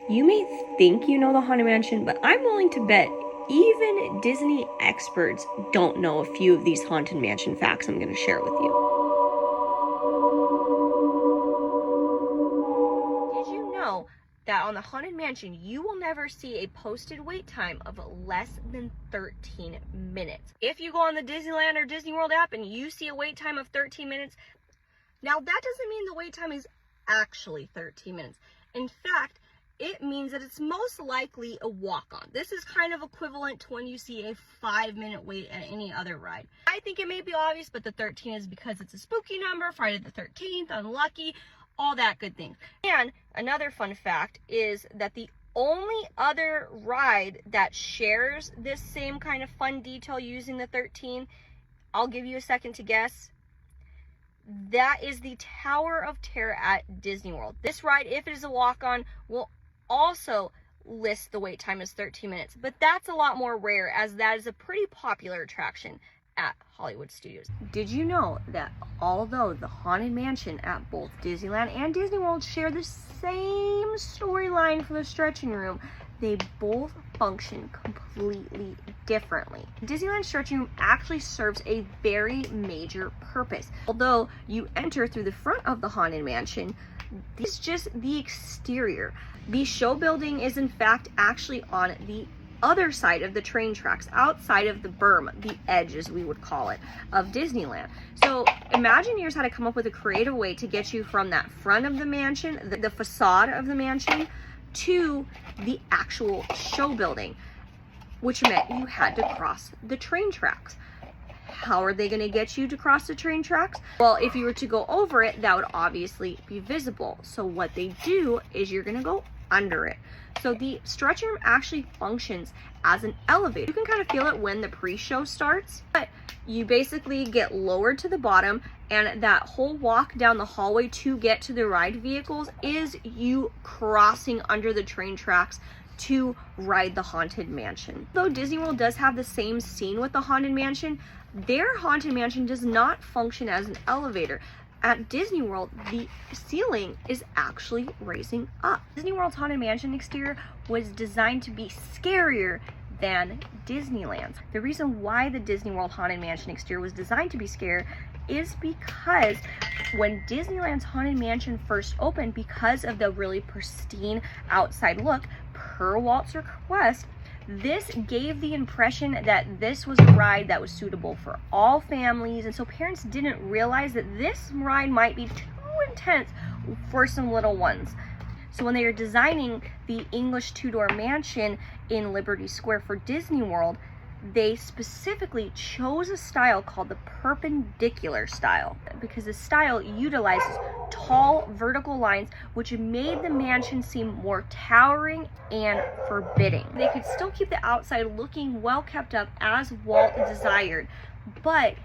You may think you know the Haunted Mansion, but I'm willing to bet even Disney experts don't know a few of these Haunted Mansion facts I'm going to share with you. Did you know that on the Haunted Mansion, you will never see a posted wait time of less than 13 minutes? If you go on the Disneyland or Disney World app and you see a wait time of 13 minutes, now that doesn't mean the wait time is actually 13 minutes. In fact, it means that it's most likely a walk-on. This is kind of equivalent to when you see a 5-minute wait at any other ride. I think it may be obvious, but the 13 is because it's a spooky number, Friday the 13th, unlucky, all that good thing. And another fun fact is that the only other ride that shares this same kind of fun detail using the 13, I'll give you a second to guess, that is the Tower of Terror at Disney World. This ride, if it is a walk-on, will also list the wait time as 13 minutes, but that's a lot more rare, as that is a pretty popular attraction at Hollywood Studios. Did you know that although the Haunted Mansion at both Disneyland and Disney World share the same storyline for the stretching room, they both function completely differently? Disneyland stretching room actually serves a very major purpose. Although you enter through the front of the Haunted Mansion, this is just the exterior. The show building is in fact actually on the other side of the train tracks, outside of the berm, the edge as we would call it, of Disneyland. So Imagineers had to come up with a creative way to get you from that front of the mansion, the facade of the mansion, to the actual show building, which meant you had to cross the train tracks. How are they going to get you to cross the train tracks? Well, if you were to go over it, that would obviously be visible. So what they do is you're going to go under it. So the stretching room actually functions as an elevator. You can kind of feel it when the pre-show starts, but you basically get lowered to the bottom, and that whole walk down the hallway to get to the ride vehicles is you crossing under the train tracks to ride the Haunted Mansion. Though Disney World does have the same scene with the Haunted Mansion, their Haunted Mansion does not function as an elevator. At Disney World, the ceiling is actually raising up. Disney World's Haunted Mansion exterior was designed to be scarier than Disneyland's. The reason why the Disney World Haunted Mansion exterior was designed to be scarier is because when Disneyland's Haunted Mansion first opened, because of the really pristine outside look, per Walt's request, this gave the impression that this was a ride that was suitable for all families, and so parents didn't realize that this ride might be too intense for some little ones. So when they were designing the English two-door mansion in Liberty Square for Disney World, they specifically chose a style called the perpendicular style, because the style utilizes tall vertical lines, which made the mansion seem more towering and forbidding. They could still keep the outside looking well kept up as Walt desired, but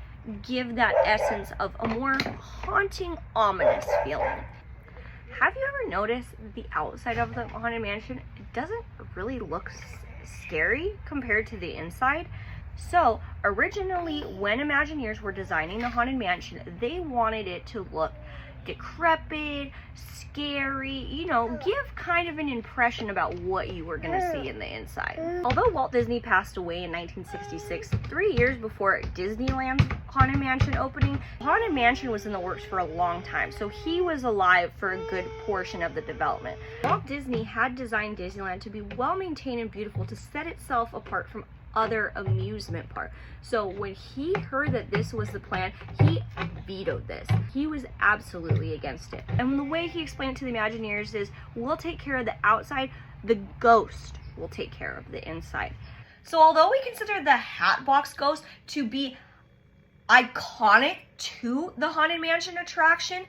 give that essence of a more haunting, ominous feeling. Have you ever noticed the outside of the Haunted Mansion? It doesn't really look scary compared to the inside. So originally, when Imagineers were designing the Haunted Mansion, they wanted it to look decrepit, scary, you know, give kind of an impression about what you were going to see in the inside. Although Walt Disney passed away in 1966, 3 years before Disneyland's Haunted Mansion opening, Haunted Mansion was in the works for a long time, so he was alive for a good portion of the development. Walt Disney had designed Disneyland to be well maintained and beautiful to set itself apart from other amusement park. So when he heard that this was the plan, he vetoed this. He was absolutely against it. And the way he explained it to the Imagineers is, we'll take care of the outside, the ghost will take care of the inside. So although we consider the Hatbox Ghost to be iconic to the Haunted Mansion attraction,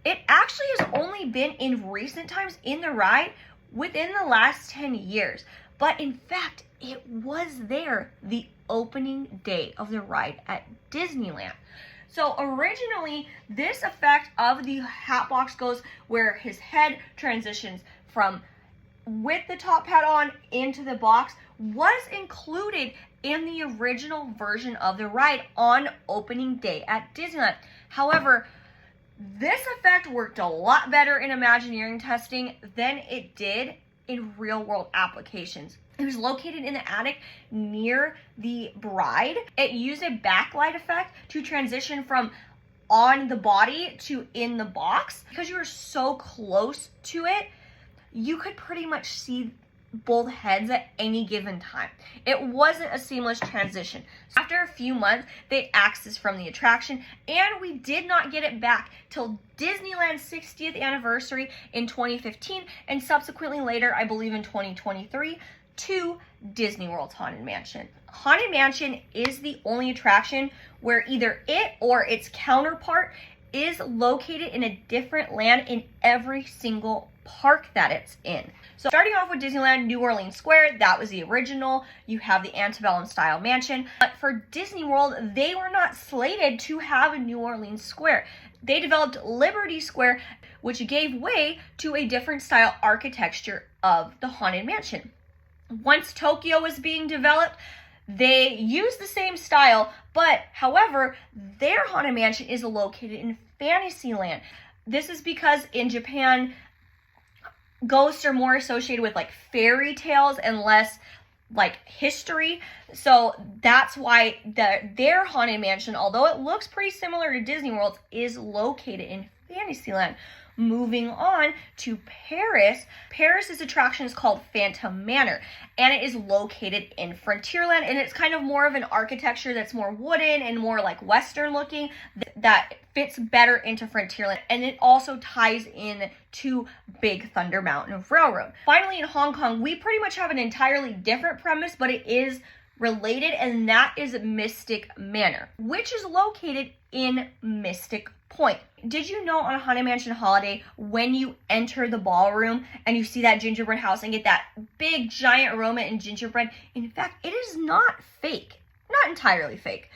it actually has only been in recent times in the ride within the last 10 years. But in fact, it was there the opening day of the ride at Disneyland. So originally, this effect of the Hatbox Ghost, where his head transitions from with the top hat on into the box, was included in the original version of the ride on opening day at Disneyland. However, this effect worked a lot better in Imagineering testing than it did in real world applications. It was located in the attic near the bride. It used a backlight effect to transition from on the body to in the box. Because you were so close to it, you could pretty much see both heads at any given time. It wasn't a seamless transition. So after a few months, they axed this from the attraction, and we did not get it back till Disneyland's 60th anniversary in 2015, and subsequently later, I believe in 2023, to Disney World's Haunted Mansion. Haunted Mansion is the only attraction where either it or its counterpart is located in a different land in every single park that it's in. So starting off with Disneyland New Orleans Square, that was the original. You have the antebellum style mansion. But for Disney World, they were not slated to have a New Orleans Square. They developed Liberty Square, which gave way to a different style architecture of the Haunted Mansion. Once Tokyo was being developed, they used the same style, but however, their Haunted Mansion is located in Fantasyland. This is because in Japan, ghosts are more associated with like fairy tales and less like history. So that's why their Haunted Mansion, although it looks pretty similar to Disney World's, is located in Fantasyland. Moving on to Paris. Paris's attraction is called Phantom Manor, and it is located in Frontierland, and it's kind of more of an architecture that's more wooden and more like Western looking that fits better into Frontierland, and it also ties in to Big Thunder Mountain Railroad. Finally, in Hong Kong, we pretty much have an entirely different premise, but it is related, and that is Mystic Manor, which is located in Mystic Point. Did you know on a Haunted Mansion holiday, when you enter the ballroom and you see that gingerbread house and get that big giant aroma in gingerbread, in fact, it is not fake, not entirely fake.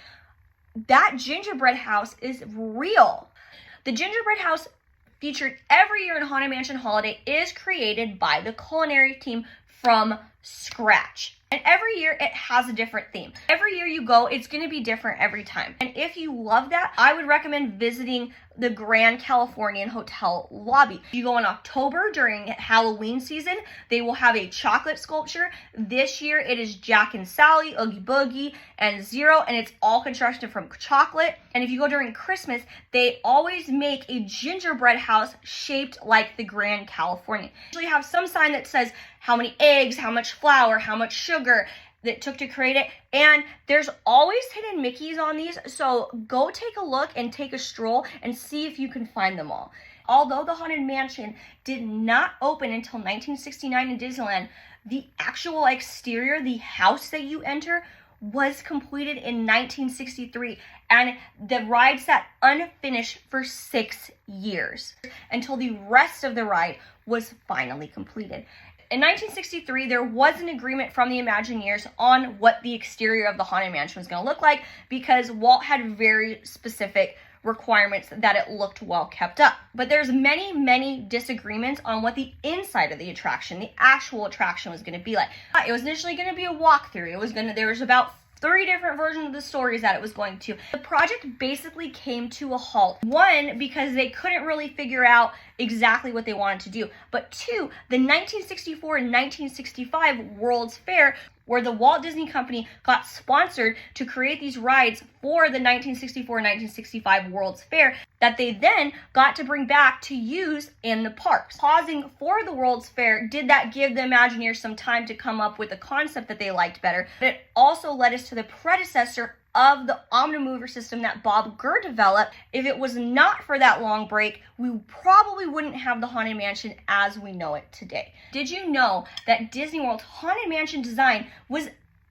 That gingerbread house is real. The gingerbread house featured every year in Haunted Mansion holiday is created by the culinary team from scratch. And every year it has a different theme. Every year you go, it's going to be different every time. And if you love that, I would recommend visiting the Grand Californian Hotel lobby. You go in October during Halloween season, they will have a chocolate sculpture. This year it is Jack and Sally, Oogie Boogie, and Zero, and it's all constructed from chocolate. And if you go during Christmas, they always make a gingerbread house shaped like the Grand Californian. They usually have some sign that says how many eggs, how much flour, how much sugar that took to create it, and there's always hidden Mickeys on these, so go take a look and take a stroll and see if you can find them all. Although the Haunted Mansion did not open until 1969 in Disneyland, the actual exterior, the house that you enter, was completed in 1963, and the ride sat unfinished for 6 years until the rest of the ride was finally completed. In 1963, there was an agreement from the Imagineers on what the exterior of the Haunted Mansion was going to look like, because Walt had very specific requirements that it looked well kept up. But there's many disagreements on what the inside of the attraction, the actual attraction, was going to be like. It was initially going to be a walkthrough. There was about 3 different versions of the stories that it was going to. The project basically came to a halt. 1, because they couldn't really figure out exactly what they wanted to do. But 2, the 1964 and 1965 World's Fair, where the Walt Disney Company got sponsored to create these rides for the 1964 and 1965 World's Fair that they then got to bring back to use in the parks. Pausing for the World's Fair, did that give the Imagineers some time to come up with a concept that they liked better? But it also led us to the predecessor of the Omnimover system that Bob Gurr developed. If it was not for that long break, we probably wouldn't have the Haunted Mansion as we know it today. Did you know that Disney World's Haunted Mansion design was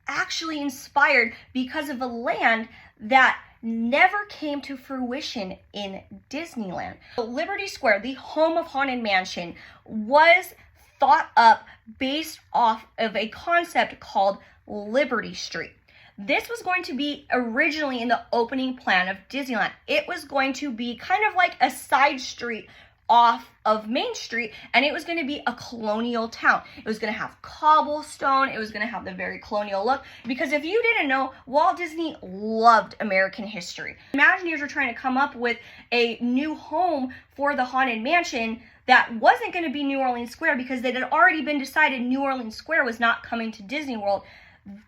actually inspired because of a land that never came to fruition in Disneyland? Liberty Square, the home of Haunted Mansion, was thought up based off of a concept called Liberty Street. This was going to be originally in the opening plan of Disneyland. It was going to be kind of like a side street off of Main Street, and it was going to be a colonial town. It was going to have cobblestone. It was going to have the very colonial look, because if you didn't know, Walt Disney loved American history. Imagineers were trying to come up with a new home for the Haunted Mansion that wasn't going to be New Orleans Square, because it had already been decided New Orleans Square was not coming to Disney World.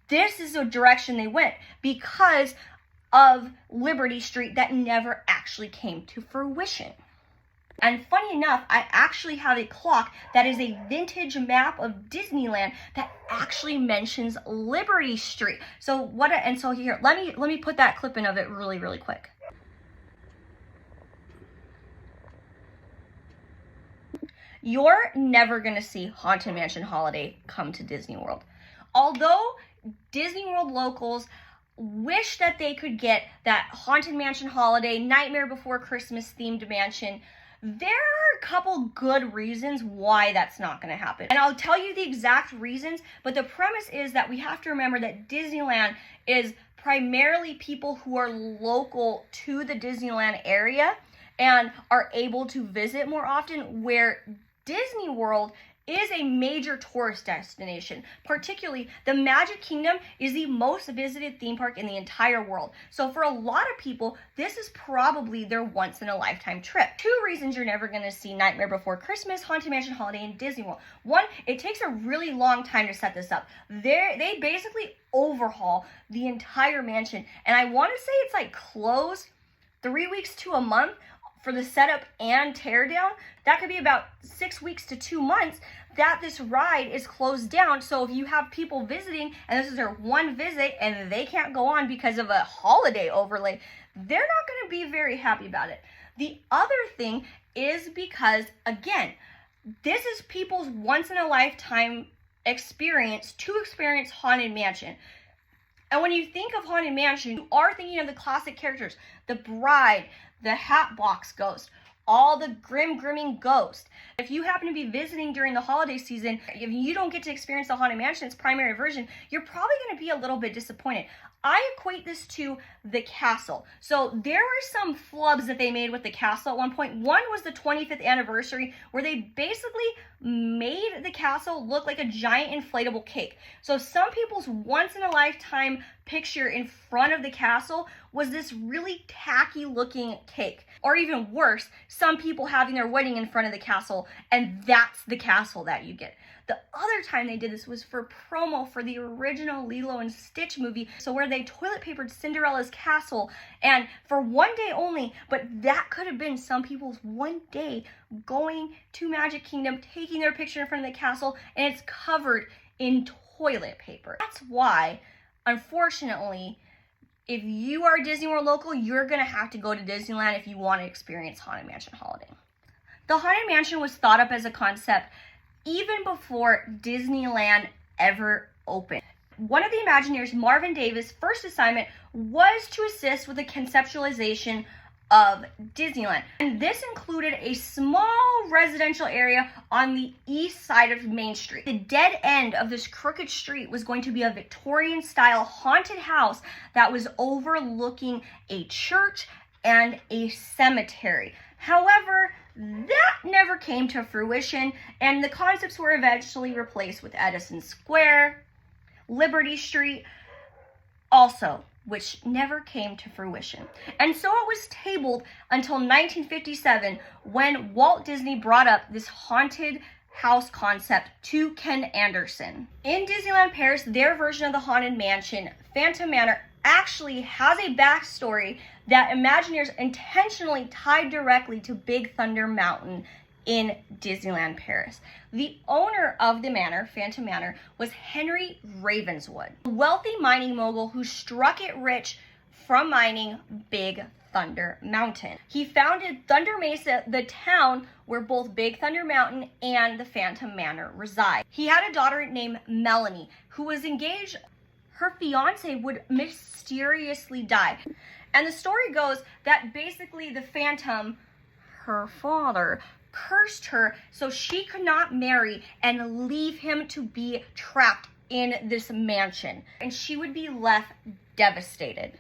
This is the direction they went because of Liberty Street that never actually came to fruition. And funny enough, I actually have a clock that is a vintage map of Disneyland that actually mentions Liberty Street. So here, let me put that clip in of it really quick. You're never gonna see Haunted Mansion Holiday come to Disney World. Although Disney World locals wish that they could get that Haunted Mansion Holiday, Nightmare Before Christmas themed mansion, there are a couple good reasons why that's not going to happen. And I'll tell you the exact reasons, but the premise is that we have to remember that Disneyland is primarily people who are local to the Disneyland area and are able to visit more often, where Disney World is a major tourist destination. Particularly, the Magic Kingdom is the most visited theme park in the entire world. So for a lot of people, this is probably their once-in-a-lifetime trip. Two reasons you're never going to see Nightmare Before Christmas, Haunted Mansion Holiday in Disney World. One, it takes a really long time to set this up. They basically overhaul the entire mansion. And I want to say it's like closed 3 weeks to a month for the setup and teardown. That could be about 6 weeks to 2 months that this ride is closed down. So if you have people visiting and this is their one visit and they can't go on because of a holiday overlay, they're not going to be very happy about it. The other thing is because, again, this is people's once in a lifetime experience to experience Haunted Mansion. And when you think of Haunted Mansion, you are thinking of the classic characters, the Bride, the Hatbox Ghost, all the grimming ghosts. If you happen to be visiting during the holiday season, if you don't get to experience the Haunted Mansion, its primary version, you're probably going to be a little bit disappointed. I equate this to the castle. So there were some flubs that they made with the castle at one point. One was the 25th anniversary, where they basically made the castle look like a giant inflatable cake. So some people's once in a lifetime picture in front of the castle was this really tacky looking cake. Or even worse, some people having their wedding in front of the castle, and that's the castle that you get. The other time they did this was for promo for the original Lilo and Stitch movie, so where they toilet papered Cinderella's castle, and for one day only, but that could have been some people's one day going to Magic Kingdom, taking their picture in front of the castle, and it's covered in toilet paper. That's why, unfortunately, if you are a Disney World local, you're going to have to go to Disneyland if you want to experience Haunted Mansion Holiday. The Haunted Mansion was thought up as a concept even before Disneyland ever opened. One of the Imagineers, Marc Davis' first assignment was to assist with the conceptualization of Disneyland. And this included a small residential area on the east side of Main Street. The dead end of this crooked street was going to be a Victorian-style haunted house that was overlooking a church and a cemetery. However, that never came to fruition, and the concepts were eventually replaced with Edison Square, Liberty Street, also, which never came to fruition. And so it was tabled until 1957, when Walt Disney brought up this haunted house concept to Ken Anderson. In Disneyland Paris, their version of the Haunted Mansion, Phantom Manor, actually has a backstory that Imagineers intentionally tied directly to Big Thunder Mountain in Disneyland Paris. The owner of the manor, Phantom Manor, was Henry Ravenswood, a wealthy mining mogul who struck it rich from mining Big Thunder Mountain. He founded Thunder Mesa, the town where both Big Thunder Mountain and the Phantom Manor reside. He had a daughter named Melanie, who was engaged. Her fiance would mysteriously die. And the story goes that basically the Phantom, her father, cursed her so she could not marry and leave him to be trapped in this mansion. And she would be left devastated.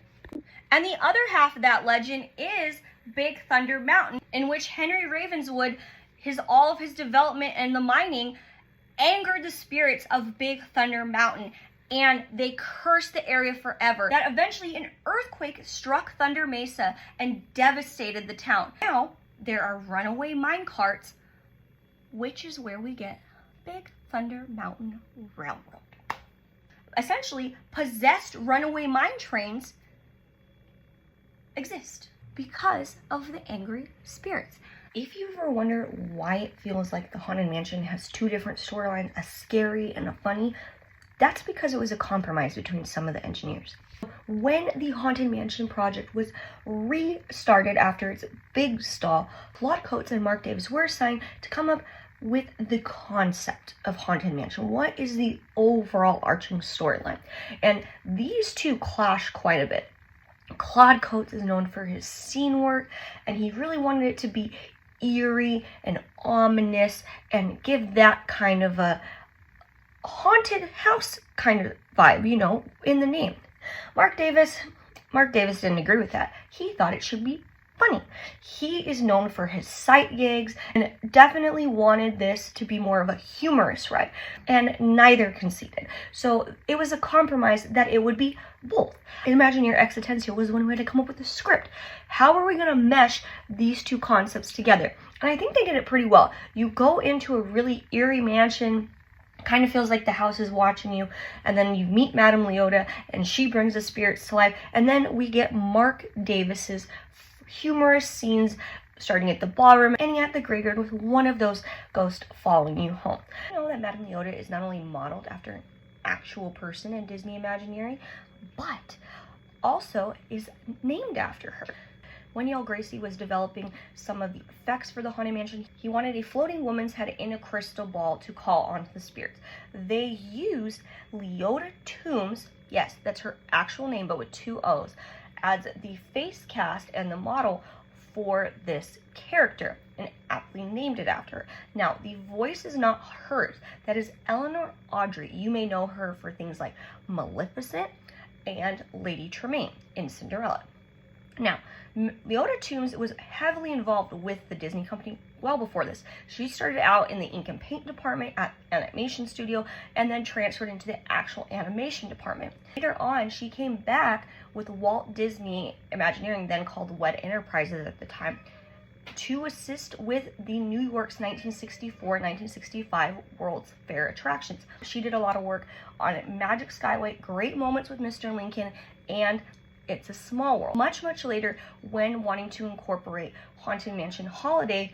And the other half of that legend is Big Thunder Mountain. in which Henry Ravenswood, all of his development and the mining angered the spirits of Big Thunder Mountain, and they cursed the area forever. That eventually an earthquake struck Thunder Mesa and devastated the town. Now there are runaway mine carts, which is where we get Big Thunder Mountain Railroad. Essentially, possessed runaway mine trains exist because of the angry spirits. If you ever wonder why it feels like the Haunted Mansion has two different storylines, a scary and a funny, that's because it was a compromise between some of the engineers. When the Haunted Mansion project was restarted after its big stall, Claude Coates and Marc Davis were assigned to come up with the concept of Haunted Mansion. What is the overall arching storyline? And these two clash quite a bit. Claude Coates is known for his scene work, and he really wanted it to be eerie and ominous and give that kind of a haunted house kind of vibe, you know, in the name. Marc Davis didn't agree with that. He thought it should be funny. He is known for his sight gags and definitely wanted this to be more of a humorous ride, and neither conceded. So it was a compromise that it would be both. Imagineer Existencio was the one who had to come up with the script. How are we going to mesh these two concepts together? And I think they did it pretty well. You go into a really eerie mansion, kind of feels like the house is watching you, and then you meet Madame Leota and she brings the spirits to life, and then we get Marc Davis's humorous scenes starting at the ballroom, ending at the graveyard with one of those ghosts following you home. You know that Madame Leota is not only modeled after an actual person in Disney Imagineering, but also is named after her. When Yale Gracey was developing some of the effects for the Haunted Mansion, he wanted a floating woman's head in a crystal ball to call on the spirits. They used Leota Toombs, yes, that's her actual name, but with two O's, as the face cast and the model for this character, and aptly named it after her. Now, the voice is not hers. That is Eleanor Audrey. You may know her for things like Maleficent and Lady Tremaine in Cinderella. Now, Leota Toombs was heavily involved with the Disney company well before this. She started out in the ink and paint department at animation studio and then transferred into the actual animation department. Later on, she came back with Walt Disney Imagineering, then called WED Enterprises at the time, to assist with the New York's 1964-1965 World's Fair attractions. She did a lot of work on Magic Skyway, Great Moments with Mr. Lincoln, and It's a Small World. Much later, when wanting to incorporate Haunted Mansion Holiday,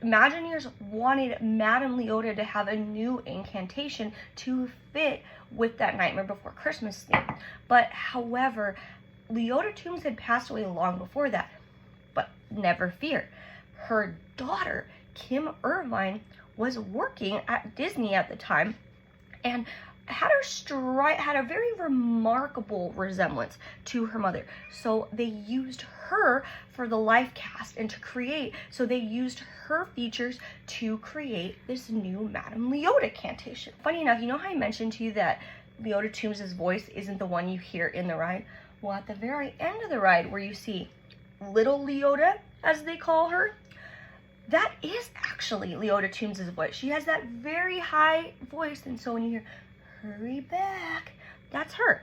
Imagineers wanted Madame Leota to have a new incantation to fit with that Nightmare Before Christmas theme. But however, Leota Toombs had passed away long before that. But never fear, her daughter, Kim Irvine, was working at Disney at the time and had a very remarkable resemblance to her mother. So they used her for the life cast and they used her features to create this new Madame Leota cantation. Funny enough, you know how I mentioned to you that Leota Toombs' voice isn't the one you hear in the ride? Well, at the very end of the ride, where you see Little Leota, as they call her, that is actually Leota Toombs' voice. She has that very high voice, and so when you hear "hurry back," that's her.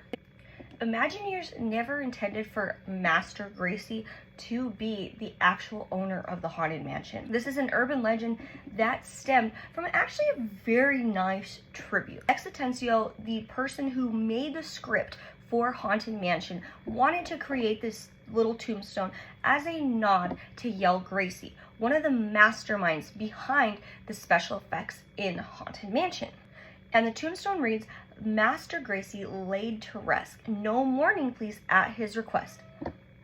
Imagineers never intended for Master Gracey to be the actual owner of the Haunted Mansion. This is an urban legend that stemmed from actually a very nice tribute. Existencio, the person who made the script for Haunted Mansion, wanted to create this little tombstone as a nod to Yale Gracey, one of the masterminds behind the special effects in Haunted Mansion. And the tombstone reads, "Master Gracey laid to rest. No mourning, please, at his request.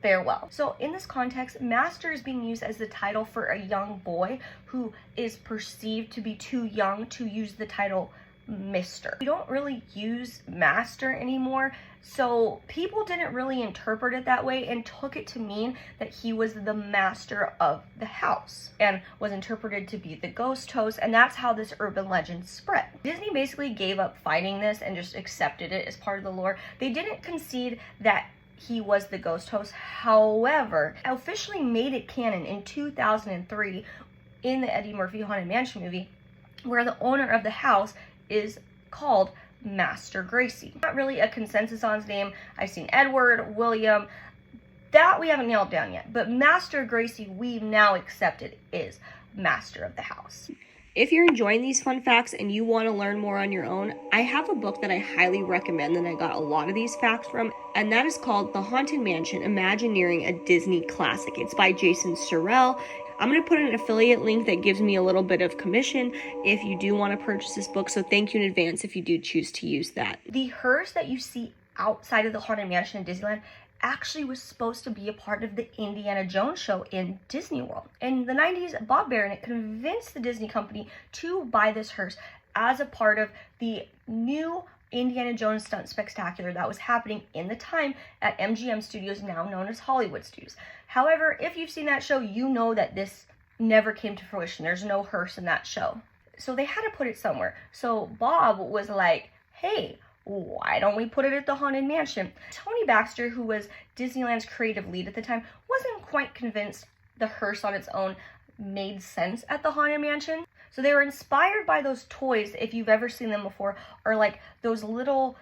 Farewell." So in this context, Master is being used as the title for a young boy who is perceived to be too young to use the title Mr. We don't really use Master anymore, so people didn't really interpret it that way and took it to mean that he was the master of the house and was interpreted to be the ghost host, and that's how this urban legend spread. Disney basically gave up fighting this and just accepted it as part of the lore. They didn't concede that he was the ghost host. However, officially made it canon in 2003 in the Eddie Murphy Haunted Mansion movie, where the owner of the house is called Master Gracey. Not really a consensus on his name. I've seen Edward, William. That we haven't nailed down yet. But Master Gracey, we've now accepted, is master of the house. If you're enjoying these fun facts and you want to learn more on your own, I have a book that I highly recommend that I got a lot of these facts from, and that is called The Haunted Mansion, Imagineering a Disney Classic. It's by Jason Sorrell. I'm going to put an affiliate link that gives me a little bit of commission if you do want to purchase this book, so thank you in advance if you do choose to use that. The hearse that you see outside of the Haunted Mansion in Disneyland actually was supposed to be a part of the Indiana Jones show in Disney World. In the 90s, Bob Barrett convinced the Disney company to buy this hearse as a part of the new Indiana Jones stunt spectacular that was happening in the time at MGM Studios, now known as Hollywood Studios. However, if you've seen that show, you know that this never came to fruition. There's no hearse in that show. So they had to put it somewhere. So Bob was like, hey, why don't we put it at the Haunted Mansion? Tony Baxter, who was Disneyland's creative lead at the time, wasn't quite convinced the hearse on its own made sense at the Haunted Mansion. So they were inspired by those toys, if you've ever seen them before, are like those little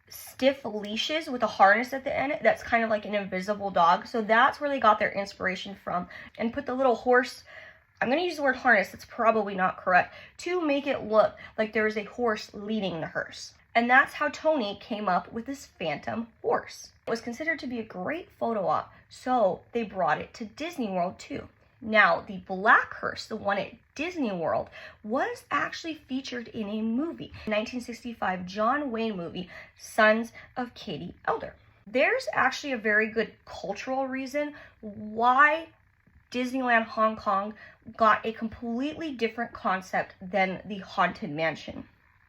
stiff leashes with a harness at the end that's kind of like an invisible dog. So that's where they got their inspiration from, and put the little horse, I'm going to use the word harness, that's probably not correct, to make it look like there is a horse leading the hearse. And that's how Tony came up with this phantom horse. It was considered to be a great photo op, so they brought it to Disney World too. Now, the black hearse, the one at Disney World, was actually featured in a movie, 1965 John Wayne movie, Sons of Katie Elder. There's actually a very good cultural reason why Disneyland Hong Kong got a completely different concept than the Haunted Mansion.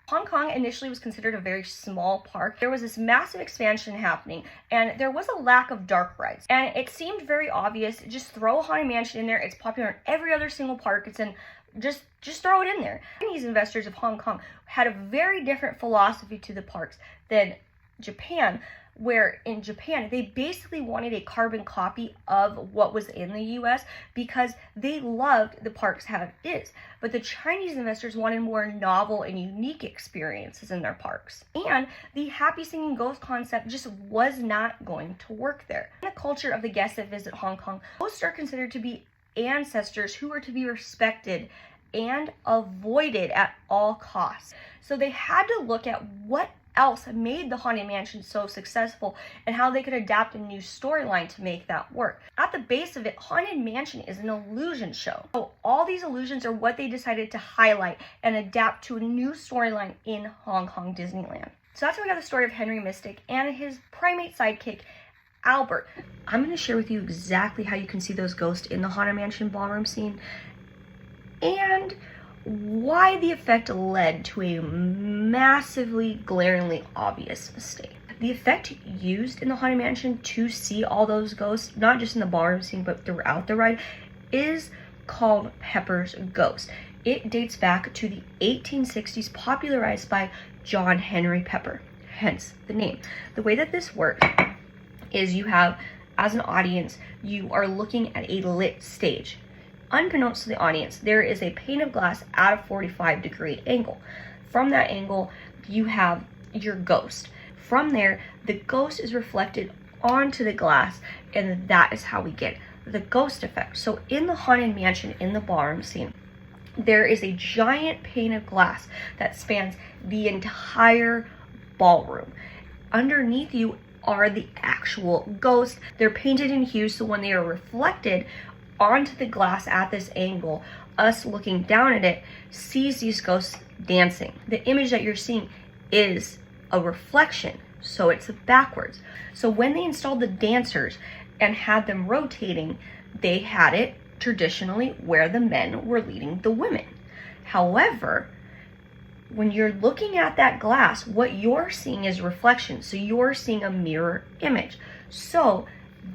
Hong Kong initially was considered a very small park. There was this massive expansion happening, and there was a lack of dark rides. And it seemed very obvious, just throw a Haunted Mansion in there. It's popular in every other single park. It's in, just throw it in there. Chinese investors of Hong Kong had a very different philosophy to the parks than Japan, where in Japan, they basically wanted a carbon copy of what was in the US because they loved the parks how it is. But the Chinese investors wanted more novel and unique experiences in their parks. And the happy singing ghost concept just was not going to work there. In the culture of the guests that visit Hong Kong, ghosts are considered to be ancestors who are to be respected and avoided at all costs. So they had to look at what else made the Haunted Mansion so successful and how they could adapt a new storyline to make that work. At the base of it, Haunted Mansion is an illusion show. So all these illusions are what they decided to highlight and adapt to a new storyline in Hong Kong Disneyland. So that's how we got the story of Henry Mystic and his primate sidekick, Albert. I'm going to share with you exactly how you can see those ghosts in the Haunted Mansion ballroom scene, and why the effect led to a massively, glaringly obvious mistake. The effect used in the Haunted Mansion to see all those ghosts, not just in the ballroom scene, but throughout the ride, is called Pepper's Ghost. It dates back to the 1860s, popularized by John Henry Pepper, hence the name. The way that this works is you have, as an audience, you are looking at a lit stage. Unbeknownst to the audience, there is a pane of glass at a 45-degree angle. From that angle, you have your ghost. From there, the ghost is reflected onto the glass, and that is how we get the ghost effect. So in the Haunted Mansion, in the ballroom scene, there is a giant pane of glass that spans the entire ballroom. Underneath you are the actual ghosts. They're painted in hues, so when they are reflected onto the glass at this angle, us looking down at it sees these ghosts dancing. The image that you're seeing is a reflection, so it's backwards. So when they installed the dancers and had them rotating, they had it traditionally where the men were leading the women. However, when you're looking at that glass, what you're seeing is reflection, so you're seeing a mirror image. So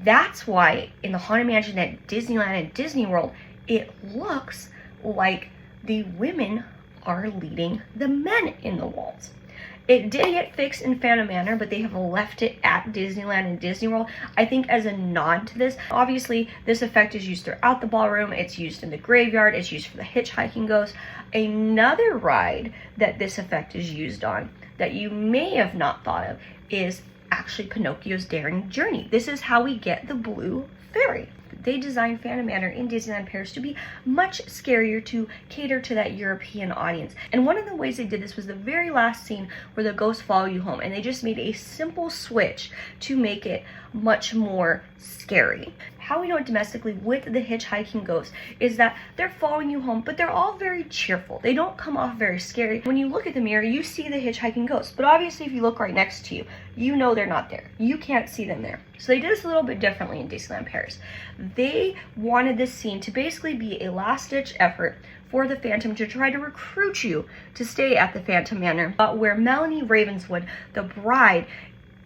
that's why in the Haunted Mansion at Disneyland and Disney World, it looks like the women are leading the men in the waltz. It did get fixed in Phantom Manor, but they have left it at Disneyland and Disney World, I think, as a nod to this. Obviously, this effect is used throughout the ballroom. It's used in the graveyard. It's used for the hitchhiking ghost. Another ride that this effect is used on that you may have not thought of is actually Pinocchio's Daring Journey. This is how we get the blue fairy. They designed Phantom Manor in Disneyland Paris to be much scarier, to cater to that European audience. And one of the ways they did this was the very last scene where the ghosts follow you home, and they just made a simple switch to make it much more scary. How we know it domestically with the hitchhiking ghosts is that they're following you home, but they're all very cheerful. They don't come off very scary. When you look at the mirror, you see the hitchhiking ghosts, but obviously if you look right next to you, you know they're not there. You can't see them there. So they did this a little bit differently in Disneyland Paris. They wanted this scene to basically be a last-ditch effort for the Phantom to try to recruit you to stay at the Phantom Manor, where Melanie Ravenswood, the bride,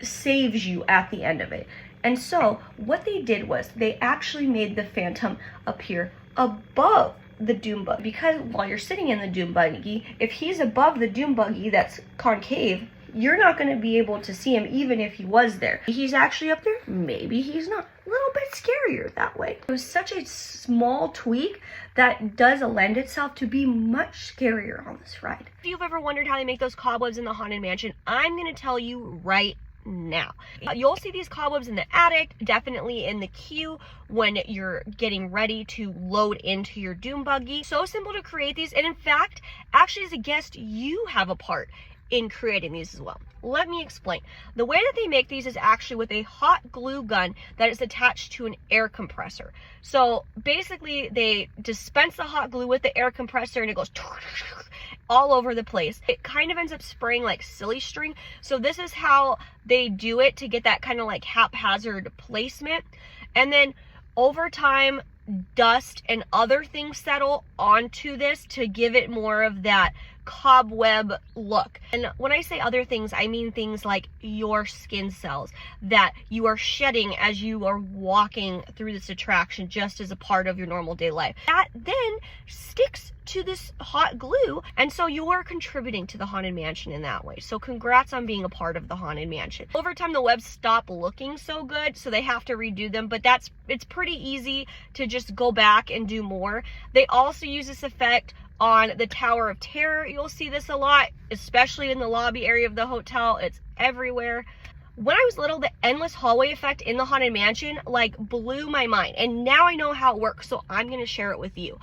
saves you at the end of it. And so what they did was they actually made the Phantom appear above the doom buggy, because while you're sitting in the doom buggy, if he's above the doom buggy that's concave, you're not going to be able to see him even if he was there. He's actually up there, maybe he's not. A little bit scarier that way. It was such a small tweak that does lend itself to be much scarier on this ride. If you've ever wondered how they make those cobwebs in the Haunted Mansion, I'm going to tell you right now. You'll see these cobwebs in the attic, definitely in the queue when you're getting ready to load into your doom buggy. So simple to create these, and in fact, actually as a guest, you have a part in creating these as well. Let me explain. The way that they make these is actually with a hot glue gun that is attached to an air compressor. So basically they dispense the hot glue with the air compressor and it goes all over the place. It kind of ends up spraying like silly string. So this is how they do it to get that kind of like haphazard placement. And then over time, dust and other things settle onto this to give it more of that cobweb look. And when I say other things, I mean things like your skin cells that you are shedding as you are walking through this attraction just as a part of your normal day life. That then sticks to this hot glue, and so you are contributing to the Haunted Mansion in that way. So congrats on being a part of the Haunted Mansion. Over time, the webs stop looking so good, so they have to redo them, but it's pretty easy to just go back and do more. They also use this effect on the Tower of Terror. You'll see this a lot, especially in the lobby area of the hotel. It's everywhere. When I was little, the endless hallway effect in the Haunted Mansion like blew my mind, and now I know how it works, so I'm going to share it with you.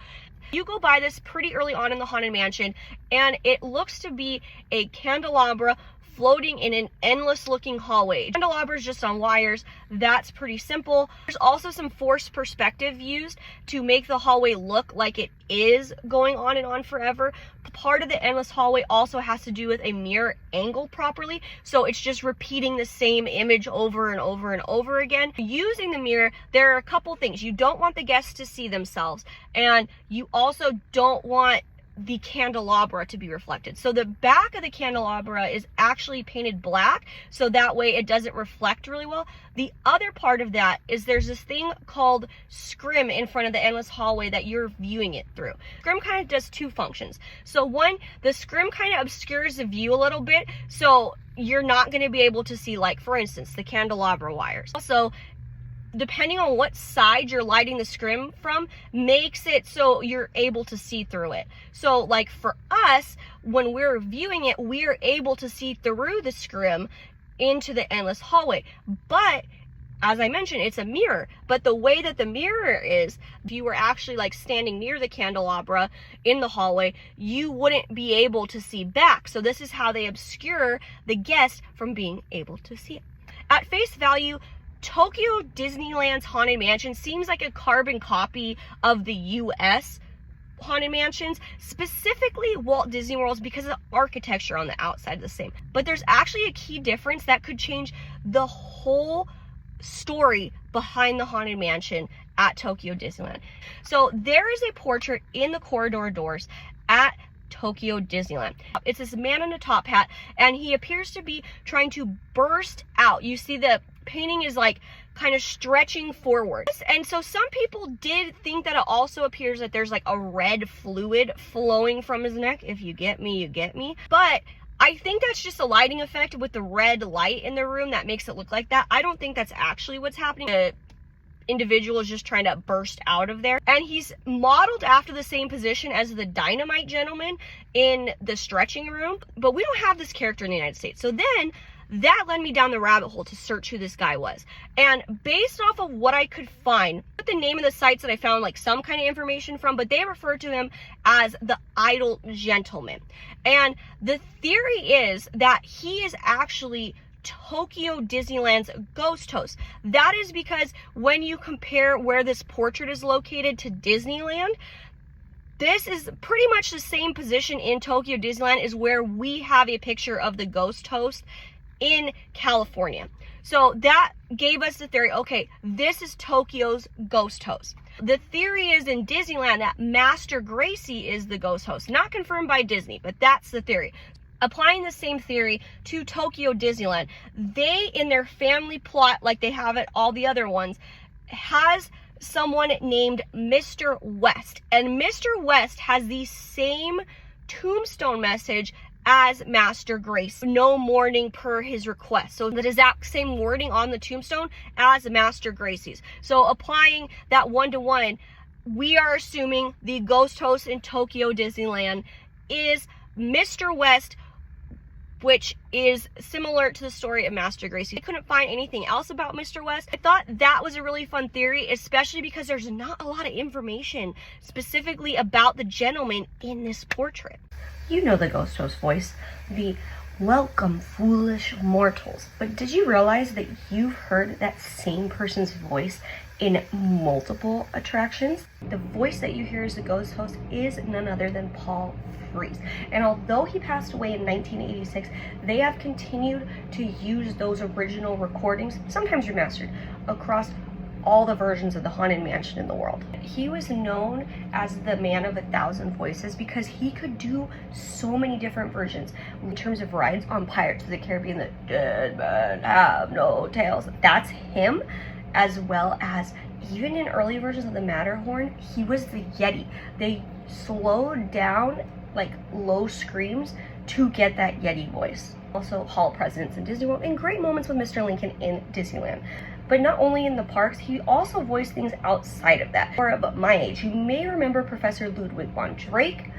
You go by this pretty early on in the Haunted Mansion, and it looks to be a candelabra floating in an endless looking hallway. Candelabra is just on wires. That's pretty simple. There's also some forced perspective used to make the hallway look like it is going on and on forever. Part of the endless hallway also has to do with a mirror angle properly, so it's just repeating the same image over and over and over again. Using the mirror, there are a couple things. You don't want the guests to see themselves, and you also don't want the candelabra to be reflected. So the back of the candelabra is actually painted black, so that way it doesn't reflect really well. The other part of that is there's this thing called scrim in front of the endless hallway that you're viewing it through. Scrim kind of does two functions. So one, the scrim kind of obscures the view a little bit, so you're not going to be able to see, like, for instance, the candelabra wires. Also, depending on what side you're lighting the scrim from, makes it so you're able to see through it. So like for us, when we're viewing it, we're able to see through the scrim into the endless hallway. But as I mentioned, it's a mirror, but the way that the mirror is, if you were actually like standing near the candelabra in the hallway, you wouldn't be able to see back. So this is how they obscure the guest from being able to see it. At face value, Tokyo Disneyland's Haunted Mansion seems like a carbon copy of the US Haunted Mansions, specifically Walt Disney World's, because the architecture on the outside is the same. But there's actually a key difference that could change the whole story behind the Haunted Mansion at Tokyo Disneyland. So there is a portrait in the corridor doors at Tokyo Disneyland. It's this man in a top hat, and he appears to be trying to burst out. You see the painting is like kind of stretching forward, and so some people did think that it also appears that there's like a red fluid flowing from his neck. If you get me, you get me. But I think that's just a lighting effect with the red light in the room that makes it look like that. I don't think that's actually what's happening. The individual is just trying to burst out of there. And he's modeled after the same position as the Dynamite Gentleman in the stretching room. But we don't have this character in the United States. So then that led me down the rabbit hole to search who this guy was. And based off of what I could find, put the name of the sites that I found like some kind of information from, but they refer to him as the Idle Gentleman. And the theory is that he is actually Tokyo Disneyland's ghost host. That is because when you compare where this portrait is located to Disneyland, this is pretty much the same position in Tokyo Disneyland as where we have a picture of the ghost host in California. So that gave us the theory, okay, this is Tokyo's ghost host. The theory is in Disneyland that Master Gracey is the ghost host. Not confirmed by Disney, but that's the theory. Applying the same theory to Tokyo Disneyland, they, in their family plot, like they have at all the other ones, has someone named Mr. West. And Mr. West has the same tombstone message as Master Grace. No mourning per his request. So the exact same wording on the tombstone as Master Gracey's. So applying that one-to-one, we are assuming the ghost host in Tokyo Disneyland is Mr. West, which is similar to the story of Master Gracey. I couldn't find anything else about Mr. West. I thought that was a really fun theory, especially because there's not a lot of information specifically about the gentleman in this portrait. You know the ghost host voice, the welcome foolish mortals. But did you realize that you've heard that same person's voice in multiple attractions? The voice that you hear as the ghost host is none other than Paul Frees. And although he passed away in 1986, they have continued to use those original recordings, sometimes remastered, across all the versions of the Haunted Mansion in the world. He was known as the man of 1,000 voices because he could do so many different versions. In terms of rides on Pirates of the Caribbean, the dead men have no tails, that's him. As well as even in early versions of the Matterhorn, he was the Yeti. They slowed down like low screams to get that Yeti voice. Also Hall of Presidents in Disney World and great moments with Mr. Lincoln in Disneyland. But not only in the parks, he also voiced things outside of that. For about my age, you may remember Professor Ludwig von Drake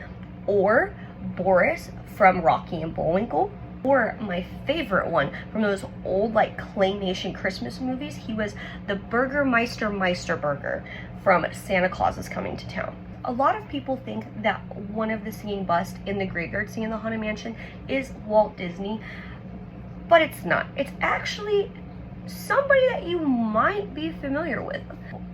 or Boris from Rocky and Bullwinkle. Or my favorite one from those old like claymation Christmas movies, he was the Burgermeister Meisterburger from Santa Claus is Coming to Town. A lot of people think that one of the singing busts in the graveyard scene in the Haunted Mansion is Walt Disney, but it's not. It's actually somebody that you might be familiar with.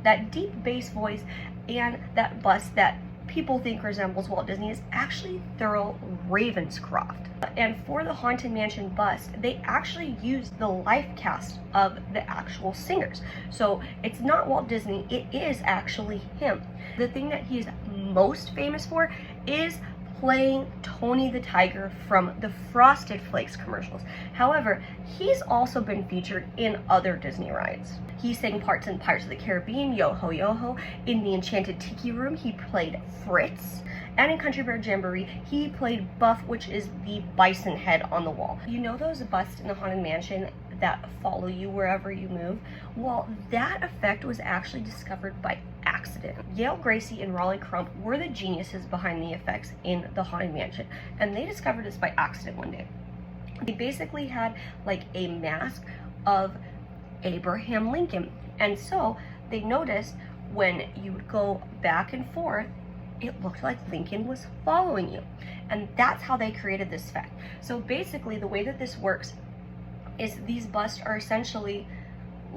That deep bass voice and that bust that people think resembles Walt Disney is actually Thurl Ravenscroft. And for the Haunted Mansion bust, they actually used the life cast of the actual singers. So it's not Walt Disney, it is actually him. The thing that he's most famous for is playing Tony the Tiger from the Frosted Flakes commercials. However, he's also been featured in other Disney rides. He sang parts in Pirates of the Caribbean, Yo-Ho Yo-Ho. In the Enchanted Tiki Room, he played Fritz. And in Country Bear Jamboree, he played Buff, which is the bison head on the wall. You know those busts in the Haunted Mansion that follow you wherever you move? Well, that effect was actually discovered by accident. Yale Gracey and Rolly Crump were the geniuses behind the effects in the Haunted Mansion, and they discovered this by accident one day. They basically had like a mask of Abraham Lincoln, and so they noticed when you would go back and forth, it looked like Lincoln was following you, and that's how they created this effect. So basically the way that this works is these busts are essentially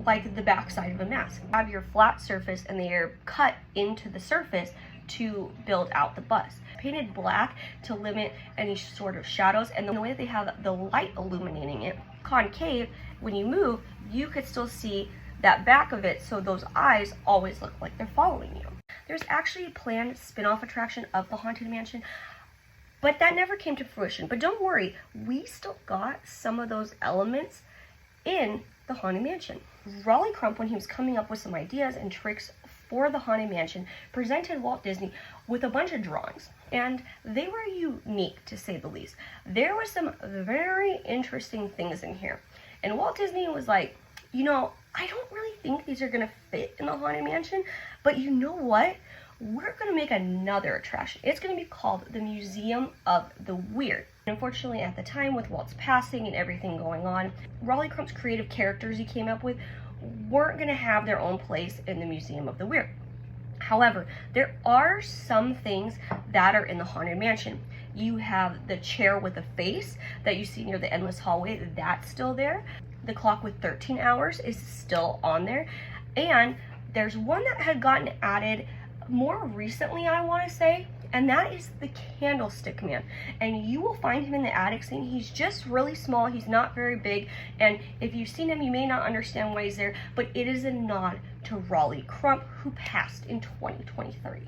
like the backside of a mask. You have your flat surface and they are cut into the surface to build out the bust. Painted black to limit any sort of shadows, and the way that they have the light illuminating it, concave, when you move, you could still see that back of it, so those eyes always look like they're following you. There's actually a planned spin-off attraction of the Haunted Mansion, but that never came to fruition. But don't worry, we still got some of those elements in the Haunted Mansion. Rolly Crump, when he was coming up with some ideas and tricks for the Haunted Mansion, presented Walt Disney with a bunch of drawings. and they were unique, to say the least. There was some very interesting things in here, and Walt Disney was like, you know, I don't really think these are gonna fit in the Haunted Mansion, but you know what? We're gonna make another attraction. It's gonna be called the Museum of the Weird. Unfortunately, at the time, with Walt's passing and everything going on, Rolly Crump's creative characters he came up with weren't gonna have their own place in the Museum of the Weird. However, there are some things that are in the Haunted Mansion. You have the chair with a face that you see near the endless hallway, that's still there. The clock with 13 hours is still on there. And there's one that had gotten added more recently, I want to say, and that is the Candlestick Man. And you will find him in the attic scene. He's just really small, he's not very big, and if you've seen him, you may not understand why he's there, but it is a nod to Rolly Crump, who passed in 2023.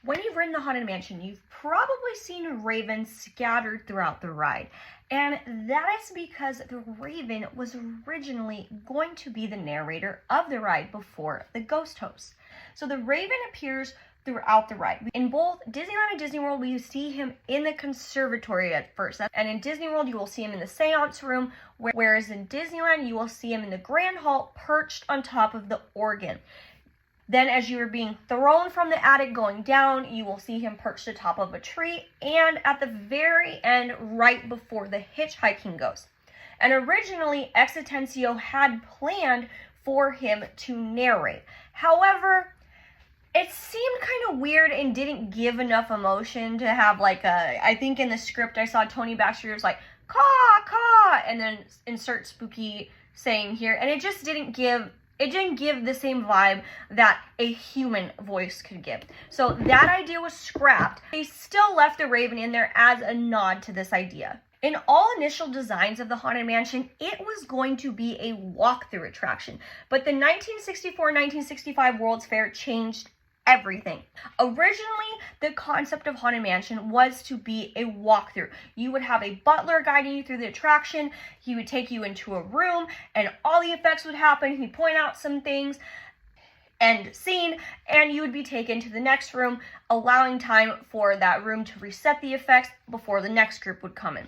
When you've ridden the Haunted Mansion, you've probably seen ravens scattered throughout the ride. And that is because the raven was originally going to be the narrator of the ride before the ghost host. So the raven appears throughout the ride. In both Disneyland and Disney World, we see him in the conservatory at first. And in Disney World, you will see him in the seance room, whereas in Disneyland, you will see him in the Grand Hall perched on top of the organ. Then as you are being thrown from the attic going down, you will see him perched atop of a tree, and at the very end, right before the hitchhiking ghost. And originally, Exitencio had planned for him to narrate. However, it seemed kind of weird and didn't give enough emotion to have like I think in the script I saw Tony Baxter was like, caw, caw, and then insert spooky saying here, and it just didn't give the same vibe that a human voice could give. So that idea was scrapped. They still left the raven in there as a nod to this idea. In all initial designs of the Haunted Mansion, it was going to be a walkthrough attraction, but the 1964-1965 World's Fair changed everything. Originally, the concept of Haunted Mansion was to be a walkthrough. You would have a butler guiding you through the attraction. He would take you into a room and all the effects would happen. He'd point out some things, end scene, and you would be taken to the next room, allowing time for that room to reset the effects before the next group would come in.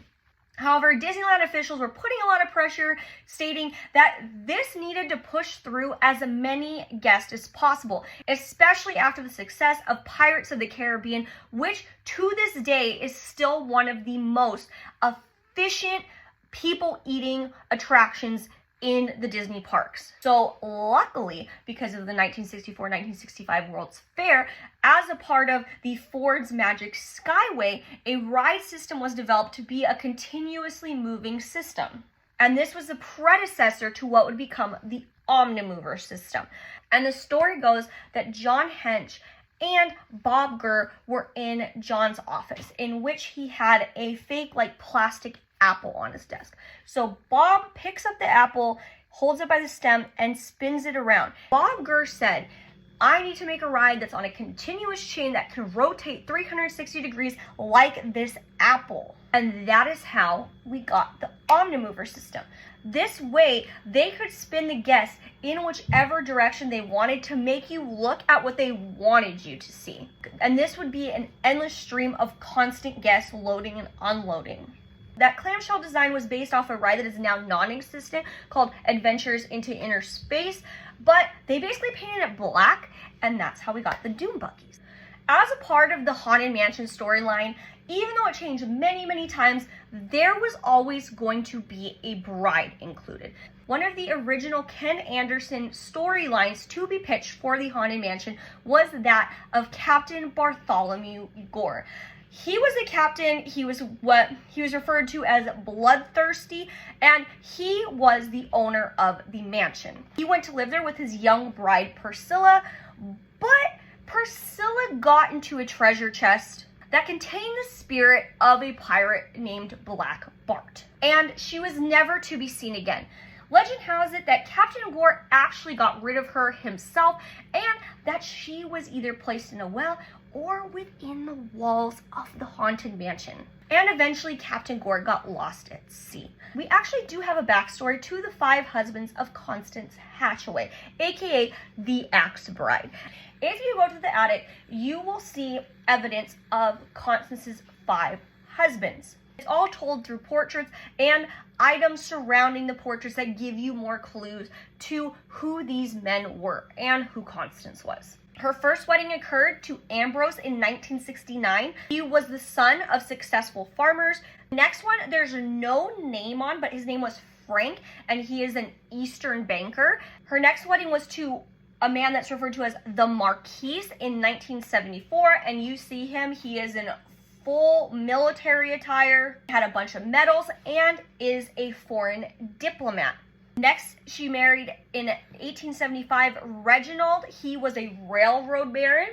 However, Disneyland officials were putting a lot of pressure, stating that this needed to push through as many guests as possible, especially after the success of Pirates of the Caribbean, which to this day is still one of the most efficient people-eating attractions in the Disney parks. So luckily, because of the 1964-1965 World's Fair, as a part of the Ford's Magic Skyway, a ride system was developed to be a continuously moving system. And this was the predecessor to what would become the Omnimover system. And the story goes that John Hench and Bob Gurr were in John's office, in which he had a fake plastic apple on his desk. So Bob picks up the apple, holds it by the stem, and spins it around. Bob Gurr said, I need to make a ride that's on a continuous chain that can rotate 360 degrees like this apple. And that is how we got the Omnimover system. This way, they could spin the guests in whichever direction they wanted to make you look at what they wanted you to see. And this would be an endless stream of constant guests loading and unloading. That clamshell design was based off a ride that is now non-existent called Adventures into Inner Space, but they basically painted it black, and that's how we got the Doom Buggies. As a part of the Haunted Mansion storyline, even though it changed many, many times, there was always going to be a bride included. One of the original Ken Anderson storylines to be pitched for the Haunted Mansion was that of Captain Bartholomew Gore. He was a captain, he was what he was referred to as bloodthirsty, and he was the owner of the mansion. He went to live there with his young bride Priscilla, but Priscilla got into a treasure chest that contained the spirit of a pirate named Black Bart, and she was never to be seen again. Legend has it that Captain Gore actually got rid of her himself, and that she was either placed in a well or within the walls of the Haunted Mansion. And eventually Captain Gore got lost at sea. We actually do have a backstory to the 5 husbands of Constance Hatchaway, aka the Axe Bride. If you go to the attic, you will see evidence of Constance's 5 husbands. It's all told through portraits and items surrounding the portraits that give you more clues to who these men were and who Constance was. Her first wedding occurred to Ambrose in 1969. He was the son of successful farmers. Next one, there's no name on, but his name was Frank, and he is an Eastern banker. Her next wedding was to a man that's referred to as the Marquis in 1974, and you see him, he is in full military attire, had a bunch of medals, and is a foreign diplomat. Next, she married in 1875 Reginald. He was a railroad baron,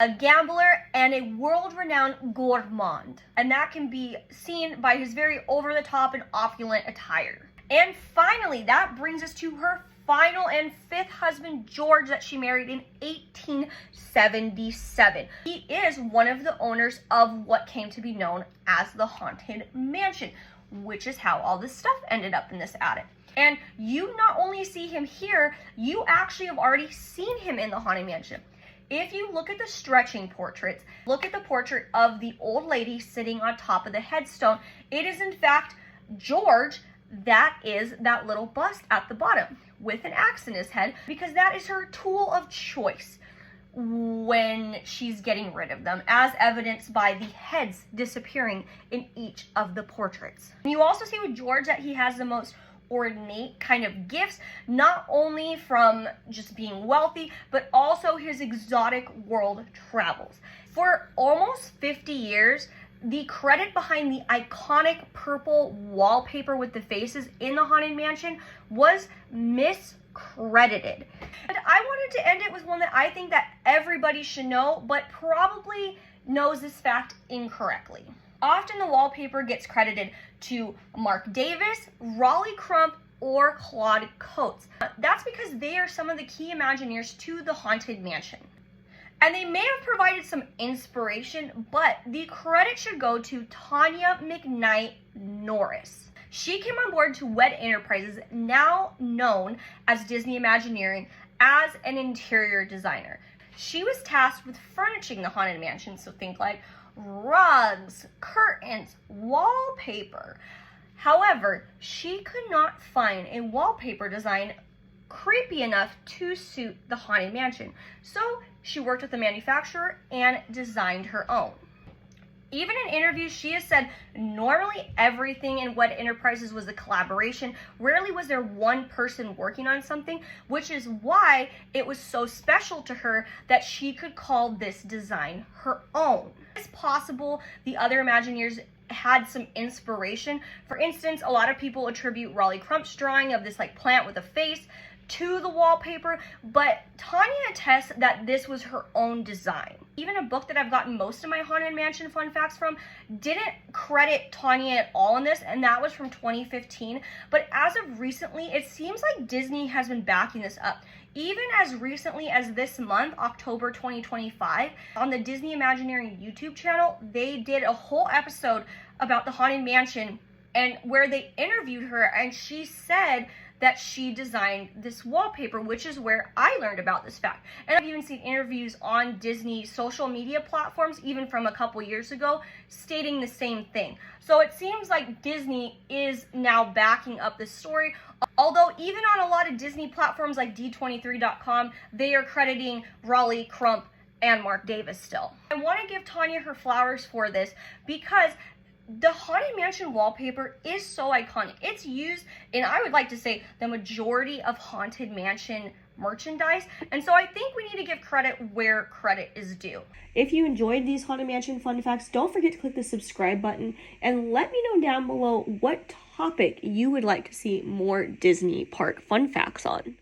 a gambler, and a world-renowned gourmand. And that can be seen by his very over-the-top and opulent attire. And finally, that brings us to her final and 5th husband, George, that she married in 1877. He is one of the owners of what came to be known as the Haunted Mansion, which is how all this stuff ended up in this attic. And you not only see him here, you actually have already seen him in the Haunted Mansion. If you look at the stretching portraits, look at the portrait of the old lady sitting on top of the headstone, it is in fact George. That is that little bust at the bottom with an axe in his head, because that is her tool of choice when she's getting rid of them, as evidenced by the heads disappearing in each of the portraits. You also see with George that he has the most ornate kind of gifts, not only from just being wealthy, but also his exotic world travels. For almost 50 years, the credit behind the iconic purple wallpaper with the faces in the Haunted Mansion was miscredited. And I wanted to end it with one that I think that everybody should know, but probably knows this fact incorrectly. Often the wallpaper gets credited to Marc Davis, Rolly Crump, or Claude Coates. That's because they are some of the key Imagineers to the Haunted Mansion. And they may have provided some inspiration, but the credit should go to Tanya McKnight Norris. She came on board to WED Enterprises, now known as Disney Imagineering, as an interior designer. She was tasked with furnishing the Haunted Mansion, so think like rugs, curtains, wallpaper. However, she could not find a wallpaper design creepy enough to suit the Haunted Mansion, so she worked with the manufacturer and designed her own. Even in interviews, she has said normally everything in WED Enterprises was a collaboration. Rarely was there one person working on something, which is why it was so special to her that she could call this design her own. It's possible the other Imagineers had some inspiration. For instance, a lot of people attribute Rolly Crump's drawing of this like plant with a face to the wallpaper, but Tanya attests that this was her own design. Even a book that I've gotten most of my Haunted Mansion fun facts from didn't credit Tanya at all in this, and that was from 2015. But as of recently, it seems like Disney has been backing this up. Even as recently as this month, October 2025, on the Disney Imagineering YouTube channel, they did a whole episode about the Haunted Mansion, and where they interviewed her, and she said that she designed this wallpaper, which is where I learned about this fact. And I've even seen interviews on Disney social media platforms, even from a couple years ago, stating the same thing. So it seems like Disney is now backing up this story. Although even on a lot of Disney platforms like D23.com, they are crediting Rolly Crump and Marc Davis still. I want to give Tanya her flowers for this, because the Haunted Mansion wallpaper is so iconic. It's used in, I would like to say, the majority of Haunted Mansion merchandise. And so I think we need to give credit where credit is due. If you enjoyed these Haunted Mansion fun facts, don't forget to click the subscribe button and let me know down below what topic you would like to see more Disney park fun facts on.